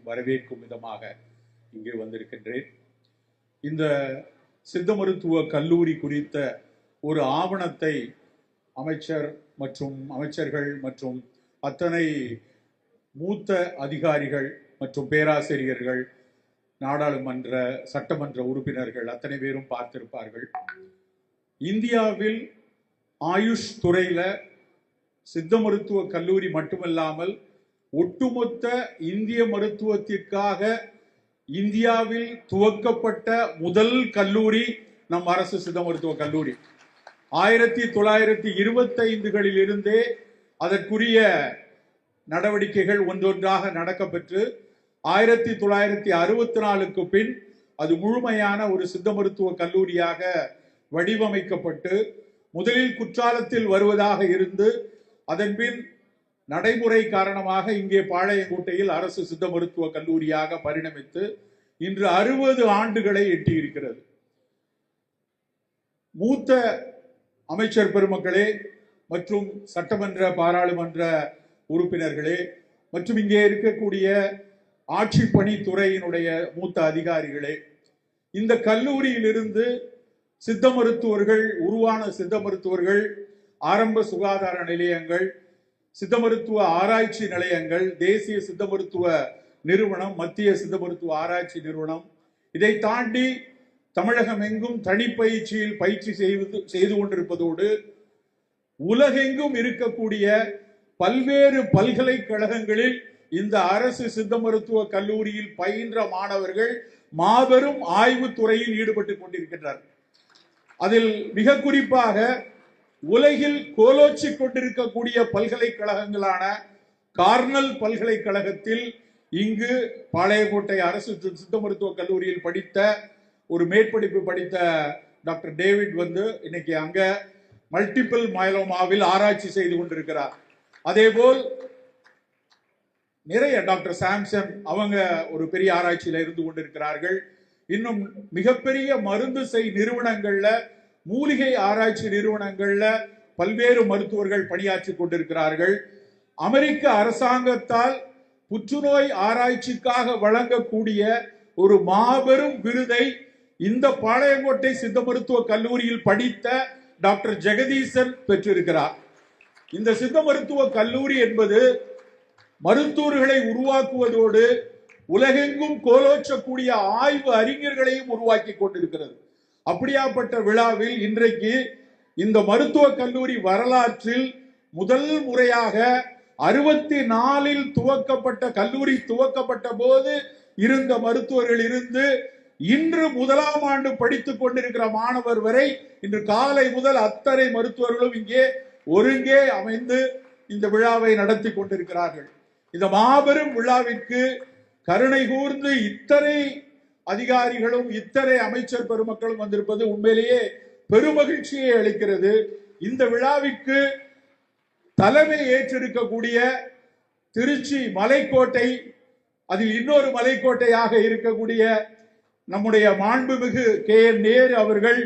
வரவேற்கும் விதமாக இங்கே வந்திருக்கின்றேன். இந்த சித்த மருத்துவ கல்லூரி குறித்த ஒரு ஆவணத்தை அமைச்சர்கள் மற்றும் அத்தனை மூத்த அதிகாரிகள் மற்றும் பேராசிரியர்கள், நாடாளுமன்ற சட்டமன்ற உறுப்பினர்கள் அத்தனை பேரும் பார்த்திருப்பார்கள். இந்தியாவில் ஆயுஷ் துறையில சித்த மருத்துவ கல்லூரி மட்டுமல்லாமல் ஒட்டுமொத்த இந்திய மருத்துவத்திற்காக இந்தியாவில் துவக்கப்பட்ட முதல் கல்லூரி நம் அரசு சித்த மருத்துவ கல்லூரி. 1925களில் இருந்தே அதற்குரிய நடவடிக்கைகள் ஒன்றொன்றாக நடக்கப்பெற்று 1964க்கு பின் அது முழுமையான ஒரு சித்த மருத்துவ கல்லூரியாக வடிவமைக்கப்பட்டு முதலில் குற்றாலத்தில் வருவதாக இருந்து அதன் பின் நடைமுறை காரணமாக இங்கே பாளையங்கோட்டையில் அரசு சித்த மருத்துவ கல்லூரியாக பரிணமித்து இன்று 60 ஆண்டுகளை எட்டியிருக்கிறது. மூத்த அமைச்சர் பெருமக்களே மற்றும் சட்டமன்ற பாராளுமன்ற உறுப்பினர்களே மற்றும் இங்கே இருக்கக்கூடிய ஆட்சி பணித்துறையினுடைய மூத்த அதிகாரிகளே, இந்த கல்லூரியிலிருந்து சித்த மருத்துவர்கள் உருவான சித்த மருத்துவர்கள், ஆரம்ப சுகாதார நிலையங்கள், சித்த மருத்துவ ஆராய்ச்சி நிலையங்கள், தேசிய சித்த மருத்துவ நிறுவனம், மத்திய சித்த மருத்துவ ஆராய்ச்சி நிறுவனம், இதை தாண்டி தமிழகம் எங்கும் தனிப்பயிற்சியில் பயிற்சி செய்து கொண்டிருப்பதோடு உலகெங்கும் இருக்கக்கூடிய பல்வேறு பல்கலைக்கழகங்களில் இந்த அரசு சித்த மருத்துவ கல்லூரியில் பயின்ற மாணவர்கள் மாபெரும் ஆய்வு துறையில் ஈடுபட்டுக் கொண்டிருக்கின்றனர். அதில் மிக குறிப்பாக உலகில் கோலோச்சி கொண்டிருக்கக்கூடிய பல்கலைக்கழகங்களான கார்னல் பல்கலைக்கழகத்தில் இங்கு பாளையங்கோட்டை அரசு சித்த மருத்துவ கல்லூரியில் படித்த ஒரு மேற்படிப்பு படித்த டாக்டர் டேவிட் இன்னைக்கு அங்க மல்டிபிள் மயலோமாவில் ஆராய்ச்சி செய்து கொண்டிருக்கிறார். அதேபோல் நிறைய டாக்டர் சாம்சன் அவங்க ஒரு பெரிய ஆராய்ச்சியில இருந்து கொண்டிருக்கிறார்கள். இன்னும் மிகப்பெரிய மருந்து செய் நிறுவனங்கள்ல, மூலிகை ஆராய்ச்சி நிறுவனங்கள்ல பல்வேறு மருத்துவர்கள் பணியாற்றி கொண்டிருக்கிறார்கள். அமெரிக்க அரசாங்கத்தால் புற்றுநோய் ஆராய்ச்சிக்காக வழங்கக்கூடிய ஒரு மாபெரும் விருதை இந்த பாளையங்கோட்டை சித்த மருத்துவ கல்லூரியில் படித்த டாக்டர் ஜெகதீசன் பெற்றிருக்கிறார். இந்த சித்த மருத்துவ கல்லூரி என்பது மருத்துவர்களை உருவாக்குவதோடு உலகெங்கும் கோலோச்சக்கூடிய ஆய்வு அறிஞர்களையும் உருவாக்கி கொண்டிருக்கிறது. அப்படியாப்பட்ட விழாவில் இன்றைக்கு இந்த மருத்துவ கல்லூரி வரலாற்றில் முதல் முறையாக 64ல் துவக்கப்பட்ட கல்லூரி துவக்கப்பட்ட போது இருந்த மருத்துவர்கள் இருந்து இன்று 1ஆம் ஆண்டு படித்துக் கொண்டிருக்கிற மாணவர் வரை இன்று காலை முதல் அத்தனை மருத்துவர்களும் இங்கே ஒருங்கே அமைந்து இந்த விழாவை நடத்தி கொண்டிருக்கிறார்கள். இந்த மாபெரும் விழாவிற்கு கருணை கூர்ந்து இத்தனை அதிகாரிகளும் இத்தனை அமைச்சர் பெருமக்களும் வந்திருப்பது உண்மையிலேயே பெருமகிழ்ச்சியை அளிக்கிறது. இந்த விழாவிற்கு தலைமை ஏற்றிருக்கக்கூடிய திருச்சி மலைக்கோட்டை, அதில் இன்னொரு மலைக்கோட்டையாக இருக்கக்கூடிய நம்முடைய மாண்புமிகு KN நேரு அவர்கள்,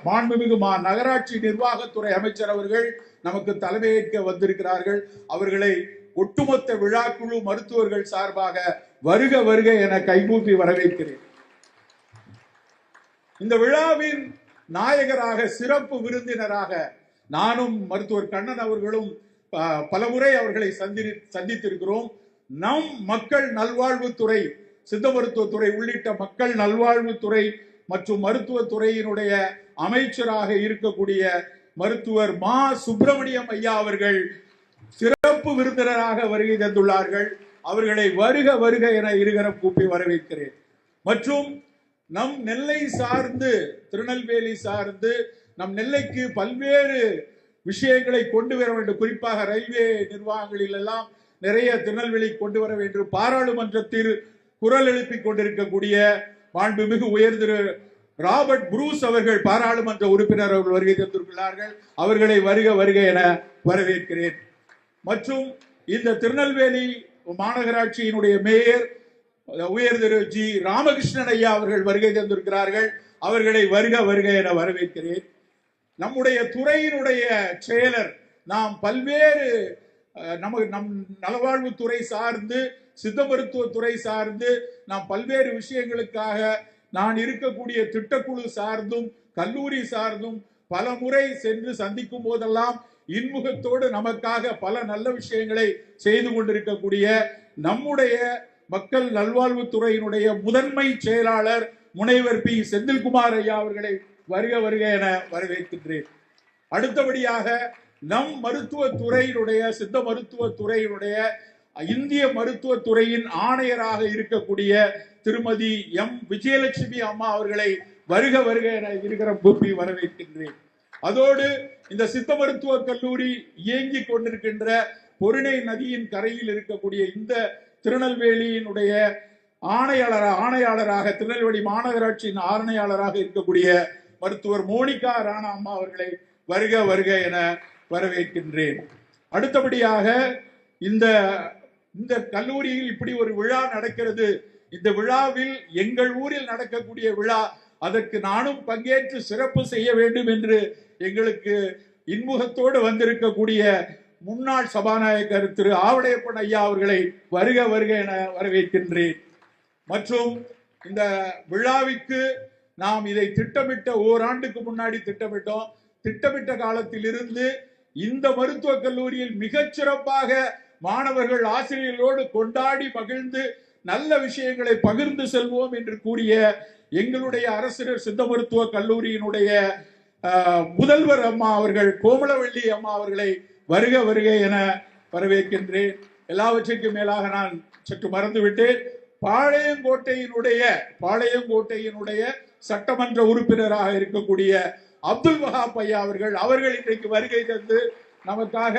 மாண்புமிகு நகராட்சி நிர்வாகத்துறை அமைச்சர் அவர்கள் நமக்கு தலைமையேற்க வந்திருக்கிறார்கள். அவர்களை ஒட்டுமொத்த விழாக்குழு மருத்துவர்கள் சார்பாக வருக வருக என கைகூப்பி வரவேற்கிறேன். இந்த விழாவின் நாயகராக, சிறப்பு விருந்தினராக நானும் மருத்துவர் கண்ணன் அவர்களும் பலமுறை அவர்களை சந்தித்திருக்கிறோம். நம் மக்கள் நல்வாழ்வுத்துறை, சித்த மருத்துவத்துறை உள்ளிட்ட மக்கள் நல்வாழ்வுத்துறை மற்றும் மருத்துவத்துறையினுடைய அமைச்சராக இருக்கக்கூடிய மருத்துவர் மா சுப்பிரமணியம் ஐயா அவர்கள் சிறப்பு விருந்தினராக வருகை தந்துள்ளார்கள். அவர்களை வருக வருக என இருகரம் கூப்பி வரவேற்கிறேன். மற்றும் நம் நெல்லை சார்ந்து, திருநெல்வேலி சார்ந்து நம் நெல்லைக்கு பல்வேறு விஷயங்களை கொண்டு வர வேண்டும். குறிப்பாக ரயில்வே நிர்வாகங்களில் எல்லாம் நிறைய திருநெல்வேலி கொண்டு வர வேண்டும். பாராளுமன்றத்தில் குரல் எழுப்பிக் கொண்டிருக்கக்கூடிய மாண்புமிகு உயர் திரு ராபர்ட் புரூஸ் அவர்கள் பாராளுமன்ற உறுப்பினர் அவர்கள் வருகை தந்திருக்கிறார்கள். அவர்களை வருக வருக என வரவேற்கிறேன். மற்றும் இந்த திருநெல்வேலி மாநகராட்சியினுடைய மேயர் உயர் திரு ஜி ராமகிருஷ்ணன் ஐயா அவர்கள் வருகை தந்திருக்கிறார்கள். அவர்களை வருக வருக என வரவேற்கிறேன். நம்முடைய துறையினுடைய செயலர், நாம் பல்வேறு நம் நலவாழ்வுத்துறை சார்ந்து சித்த மருத்துவத்துறை சார்ந்து நாம் பல்வேறு விஷயங்களுக்காக நான் இருக்கக்கூடிய திட்டக்குழு சார்ந்தும் கல்லூரி சார்ந்தும் பல முறை சென்று சந்திக்கும் போதெல்லாம் இன்முகத்தோடு நமக்காக பல நல்ல விஷயங்களை செய்து கொண்டிருக்கக்கூடிய நம்முடைய மக்கள் நல்வாழ்வுத்துறையினுடைய முதன்மை செயலாளர் முனைவர் பி செந்தில்குமார் ஐயா அவர்களை வருக வருக என வரவேற்கின்றேன். அடுத்தபடியாக நம் மருத்துவத்துறையினுடைய சித்த மருத்துவத்துறையினுடைய இந்திய மருத்துவத்துறையின் ஆணையராக இருக்கக்கூடிய திருமதி எம் விஜயலட்சுமி அம்மா அவர்களை வருக வருக என இருக்கிற கூப்பி வரவேற்கின்றேன். அதோடு இந்த சித்த மருத்துவ கல்லூரி இயங்கி கொண்டிருக்கின்ற பொருணை நதியின் கரையில் இருக்கக்கூடிய இந்த திருநெல்வேலியினுடைய ஆணையாளராக திருநெல்வேலி மாநகராட்சியின் ஆணையாளராக இருக்கக்கூடிய மருத்துவர் மோனிகா ராணா அம்மா அவர்களை வருக வருக என வரவேற்கின்றேன். அடுத்தபடியாக இந்த இந்த கல்லூரியில் இப்படி ஒரு விழா நடக்கிறது. இந்த விழாவில் எங்கள் ஊரில் நடக்கக்கூடிய விழா, அதற்கு நானும் பங்கேற்று சிறப்பு செய்ய வேண்டும் என்று எங்களுக்கு இன்முகத்தோடு வந்திருக்கக்கூடிய முன்னாள் சபாநாயகர் திரு ஆவடையப்பன் ஐயா அவர்களை வருக வருக என வரவேற்கின்றேன். மற்றும் இந்த விழாவிற்கு நாம் இதை திட்டமிட்ட ஓராண்டுக்கு முன்னாடி திட்டமிட்டோம். திட்டமிட்ட காலத்தில் இருந்து இந்த மருத்துவக் கல்லூரியில் மிகச்சிறப்பாக மாணவர்கள் ஆசிரியர்களோடு கொண்டாடி மகிழ்ந்து நல்ல விஷயங்களை பகிர்ந்து செல்வோம் என்று கூறிய எங்களுடைய அரசினர் சித்த மருத்துவ கல்லூரியினுடைய முதல்வர் அம்மா அவர்கள் கோமலவள்ளி அம்மா அவர்களை வருக வருக என வரவேற்கின்றேன். எல்லாவற்றுக்கும் மேலாக நான் சற்று மறந்துவிட்டேன், பாளையங்கோட்டையினுடைய சட்டமன்ற உறுப்பினராக இருக்கக்கூடிய அப்துல் வஹாப் ஐயா அவர்கள் இன்றைக்கு வருகை தந்து நமக்காக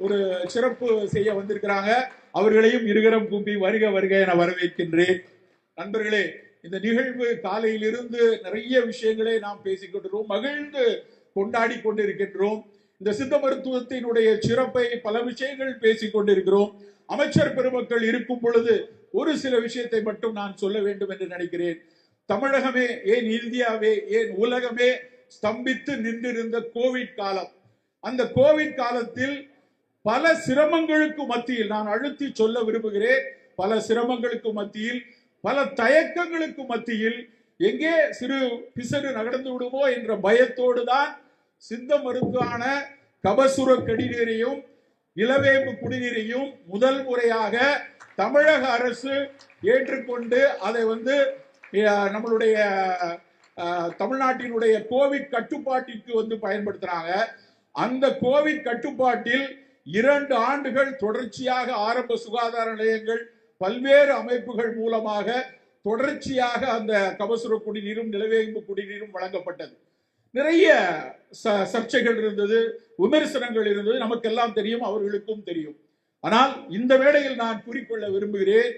ஒரு சிறப்பு செய்ய வந்திருக்கிறாங்க. அவர்களையும் இருகரம் கூப்பி வருக வருக என வரவேற்கின்றேன். நண்பர்களே, இந்த நிகழ்வு காலையிலிருந்து நிறைய விஷயங்களை நாம் பேசிக்கொண்டிருக்கிறோம், மகிழ்ந்து கொண்டாடி கொண்டிருக்கின்றோம். இந்த சித்த மருத்துவத்தினுடைய சிறப்பை பல விஷயங்கள் பேசிக் கொண்டிருக்கிறோம். அமைச்சர் பெருமக்கள் இருக்கும் பொழுது ஒரு சில விஷயத்தை மட்டும் நான் சொல்ல வேண்டும் என்று நினைக்கிறேன். தமிழகமே, ஏன் இந்தியாவே, ஏன் உலகமே ஸ்தம்பித்து நின்றிருந்த கோவிட் காலம், அந்த கோவிட் காலத்தில் பல சிரமங்களுக்கு மத்தியில், நான் அழுத்தி சொல்ல விரும்புகிறேன், பல சிரமங்களுக்கு மத்தியில், பல தயக்கங்களுக்கு மத்தியில், எங்கே சிறு பிசறு நடந்து விடுமோ என்ற பயத்தோடு தான் சித்த மருந்தான கபசுர குடிநீரையும் இளவேம்பு குடிநீரையும் முதல் முறையாக தமிழக அரசு ஏற்றுக்கொண்டு அதை நம்மளுடைய தமிழ்நாட்டினுடைய கோவிட் கட்டுப்பாட்டிற்கு பயன்படுத்துறாங்க. அந்த கோவிட் கட்டுப்பாட்டில் 2 ஆண்டுகள் தொடர்ச்சியாக ஆரம்ப சுகாதார நிலையங்கள் பல்வேறு அமைப்புகள் மூலமாக தொடர்ச்சியாக அந்த கபசுர குடிநீரும் நிலவேம்பு குடிநீரும் வழங்கப்பட்டது. நிறைய சர்ச்சைகள் இருந்தது, விமர்சனங்கள் இருந்தது, நமக்கெல்லாம் தெரியும், அவர்களுக்கும் தெரியும். ஆனால் இந்த வேளையில் நான் கூறிக்கொள்ள விரும்புகிறேன்,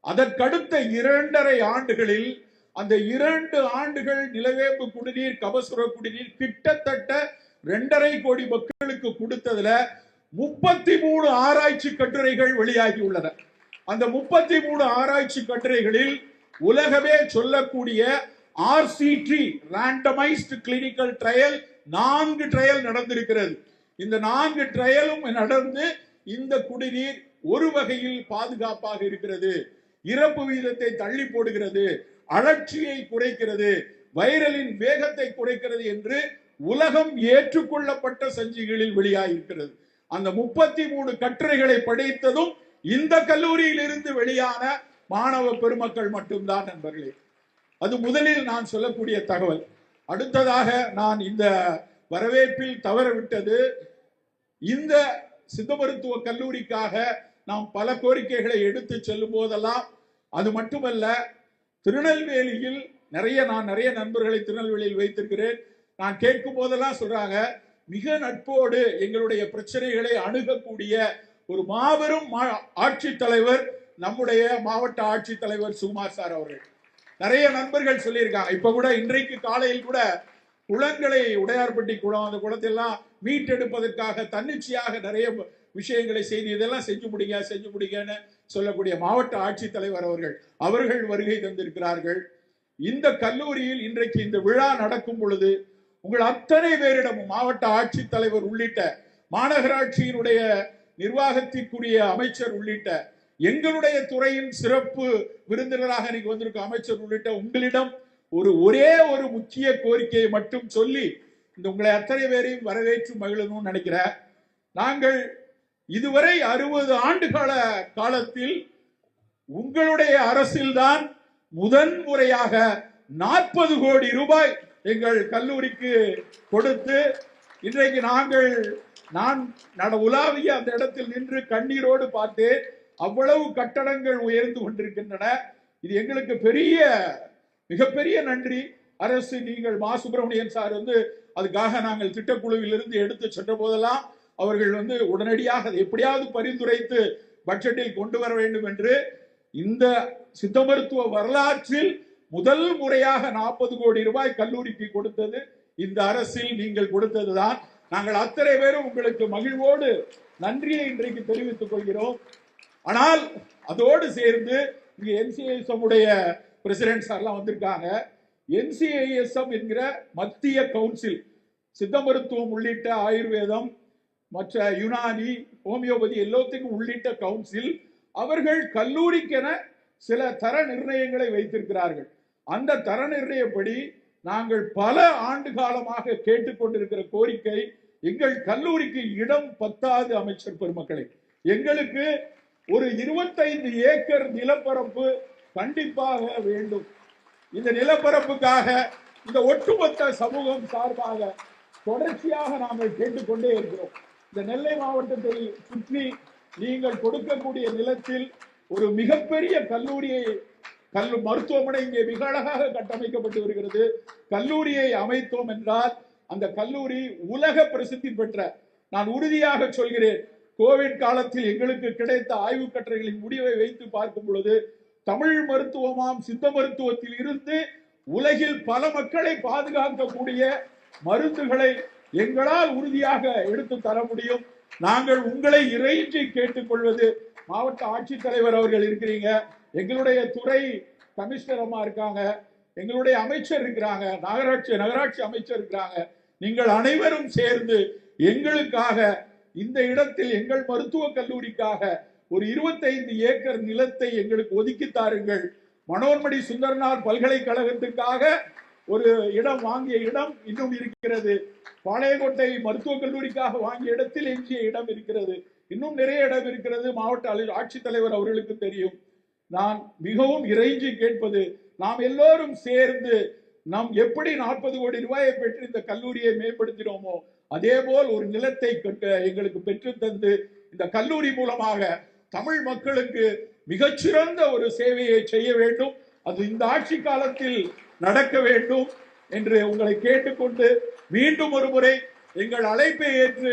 அதற்கடுத்த 2.5 ஆண்டுகளில் அந்த 2 ஆண்டுகள் நிலவேம்பு குடிநீர் கபசுர குடிநீர் கிட்டத்தட்ட 2.5 கோடி மக்களுக்கு கொடுத்ததுல 33 ஆராய்ச்சி கட்டுரைகள் வெளியாகி உள்ளன. அந்த 33 ஆராய்ச்சி கட்டுரைகளில் உலகமே சொல்லக்கூடிய RCT randomized clinical trial 4 trial நடந்திருக்கிறது. இந்த 4 ட்ரையலும் நடந்து இந்த குடிநீர் ஒரு வகையில் பாதுகாப்பாக இருக்கிறது, இறப்பு வீதத்தை தள்ளி போடுகிறது, அழற்சியை குறைக்கிறது, வைரலின் வேகத்தை குறைக்கிறது என்று உலகம் ஏற்றுக்கொள்ளப்பட்ட சஞ்சிகளில் வெளியாகிருக்கிறது. அந்த 33 கட்டுரைகளை படித்ததும் இந்த கல்லூரியில் இருந்து வெளியான மாணவ பெருமக்கள் மட்டும்தான் நண்பர்களே. அது முதலில் நான் சொல்லக்கூடிய தகவல். அடுத்ததாக நான் இந்த வரவேற்பில் தவறவிட்டது, இந்த சித்த மருத்துவ கல்லூரிக்காக நாம் பல கோரிக்கைகளை எடுத்து செல்லும் போதெல்லாம், அது மட்டுமல்ல, திருநெல்வேலியில் நான் நிறைய நண்பர்களை திருநெல்வேலியில் வைத்திருக்கிறேன். நான் கேட்கும் போதெல்லாம் சொல்றாங்க, மிக நட்போடு எங்களுடைய பிரச்சனைகளை அணுகக்கூடிய ஒரு மாபெரும் ஆட்சித்தலைவர் நம்முடைய மாவட்ட ஆட்சித்தலைவர் சுகுமார் சார் அவர்கள். நிறைய நண்பர்கள் சொல்லியிருக்காங்க. இப்ப கூட இன்றைக்கு காலையில் கூட குளங்களை, உடையார்பட்டி குளம், அந்த குளத்தெல்லாம் மீட்டெடுப்பதற்காக தன்னிச்சையாக நிறைய விஷயங்களை செய்து இதெல்லாம் செஞ்சு முடிங்கன்னு சொல்லக்கூடிய மாவட்ட ஆட்சித்தலைவர் அவர்கள் வருகை தந்திருக்கிறார்கள். இந்த கல்லூரியில் இன்றைக்கு இந்த விழா நடக்கும் பொழுது உங்கள் அத்தனை பேரிடமும் மாவட்ட ஆட்சித்தலைவர் உள்ளிட்ட மாநகராட்சியினுடைய நிர்வாகத்திற்குரிய அமைச்சர் உள்ளிட்ட எங்களுடைய துறையின் சிறப்பு விருந்தினராக இன்னைக்கு வந்திருக்கும் அமைச்சர் உள்ளிட்ட உங்களிடம் ஒரே ஒரு முக்கிய கோரிக்கையை மட்டும் சொல்லி இந்த உங்களை அத்தனை பேரையும் வரவேற்று மகிழணும்னு நினைக்கிறேன். நாங்கள் இதுவரை 60 ஆண்டுகால காலத்தில் உங்களுடைய அரசில்தான் முதன் முறையாக 40 கோடி ரூபாய் எங்கள் கல்லூரிக்கு கொடுத்து இன்றைக்கு நான் உலாவிய அந்த இடத்தில் நின்று கண்ணீரோடு பார்த்தேன். அவ்வளவு கட்டடங்கள் உயர்ந்து கொண்டிருக்கின்றன. இது எங்களுக்கு மிகப்பெரிய நன்றி. அரசு நீங்கள் மா சுப்பிரமணியன் சார் அதுக்காக நாங்கள் திட்டக்குழுவில் இருந்து எடுத்து சென்ற போதெல்லாம் அவர்கள் உடனடியாக அதை எப்படியாவது பரிந்துரைத்து பட்ஜெட்டில் கொண்டு வர வேண்டும் என்று இந்த சித்த மருத்துவ வரலாற்றில் முதல் முறையாக 40 கோடி ரூபாய் கல்லூரிக்கு கொடுத்தது இந்த அரசில் நீங்கள் கொடுத்ததுதான். நாங்கள் அத்தனை பேரும் உங்களுக்கு மகிழ்வோடு நன்றியை இன்றைக்கு தெரிவித்துக் கொள்கிறோம். ஆனால் அதோடு சேர்ந்து இங்க NCISM உடைய பிரசிடென்ட் சார்லாம் வந்திருக்காங்க. NCISM என்கிற மத்திய கவுன்சில் சித்த மருத்துவம் உள்ளிட்ட ஆயுர்வேதம் மற்ற யுனானி ஹோமியோபதி எல்லாத்துக்கும் உள்ளிட்ட கவுன்சில் அவர்கள் கல்லூரிக்கென சில தர நிர்ணயங்களை வைத்திருக்கிறார்கள். அந்த தர நிர்ணயப்படி நாங்கள் பல ஆண்டு காலமாக கேட்டுக்கொண்டிருக்கிற கோரிக்கை, எங்கள் கல்லூரிக்கு இடம் பத்தாது. அமைச்சர் பெருமக்களை, எங்களுக்கு ஒரு 25 ஏக்கர் நிலப்பரப்பு கண்டிப்பாக வேண்டும். இந்த நிலப்பரப்புக்காக இந்த ஒட்டுமொத்த சமூகம் சார்பாக தொடர்ச்சியாக நாங்கள் கேட்டுக்கொண்டே இருக்கிறோம். இந்த நெல்லை மாவட்டத்தை சுற்றி நீங்கள் கொடுக்கக்கூடிய நிலத்தில் ஒரு மிகப்பெரிய மருத்துவமனை இங்கே மிக அழகாக கட்டமைக்கப்பட்டு வருகிறது. கல்லூரியை அமைத்தோம் என்றால் அந்த கல்லூரி உலக பிரசித்தி பெற்ற, நான் உறுதியாக சொல்கிறேன், கோவிட் காலத்தில் எங்களுக்கு கிடைத்த ஆய்வு கட்டுரைகளின் முடிவை வைத்து பார்க்கும் பொழுது தமிழ் மருத்துவமாம் சித்த மருத்துவத்தில் இருந்து உலகில் பல மக்களை பாதுகாக்கக்கூடிய மருந்துகளை எங்களால் உறுதியாக எடுத்து தர முடியும். நாங்கள் உங்களை இறைஞ்சி கேட்டுக்கொள்வது, மாவட்ட ஆட்சித்தலைவர் அவர்கள் இருக்கிறீங்க, எங்களுடைய துறை கமிஷனர் அம்மா இருக்காங்க, எங்களுடைய அமைச்சர் இருக்கிறாங்க, நகராட்சி அமைச்சர் இருக்கிறாங்க. நீங்கள் அனைவரும் சேர்ந்து எங்களுக்காக இந்த இடத்தில் எங்கள் மருத்துவக் கல்லூரிக்காக ஒரு 25 ஏக்கர் நிலத்தை எங்களுக்கு ஒதுக்கி தாருங்கள். மனோன்மணி சுந்தரனார் பல்கலைக்கழகத்துக்காக ஒரு இடம் வாங்கிய இடம் இன்னும் இருக்கிறது. பாளையங்கோட்டை மருத்துவக் கல்லூரிக்காக வாங்கிய இடத்தில் எஞ்சிய இடம் இருக்கிறது. இன்னும் நிறைய இடம் இருக்கிறது. மாவட்ட ஆட்சித்தலைவர் அவர்களுக்கு தெரியும். நான் மிகவும் இறைஞ்சி கேட்பது, நாம் எல்லோரும் சேர்ந்து நாம் எப்படி 40 கோடி ரூபாயை பெற்று இந்த கல்லூரியை மேம்படுத்தினோமோ அதே போல் ஒரு நிலத்தை எங்களுக்கு பெற்று தந்து இந்த கல்லூரி மூலமாக தமிழ் மக்களுக்கு மிகச்சிறந்த ஒரு சேவையை செய்ய வேண்டும். அது இந்த ஆட்சி காலத்தில் நடக்க வேண்டும் என்று உங்களை கேட்டுக்கொண்டு மீண்டும் ஒரு முறை எங்கள் அழைப்பை ஏற்று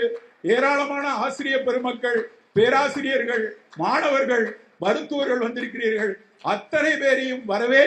ஏராளமான ஆசிரியர் பெருமக்கள், பேராசிரியர்கள், மாணவர்கள், மருத்துவர்கள் வந்திருக்கிறீர்கள். அத்தனை பேரையும் வரவே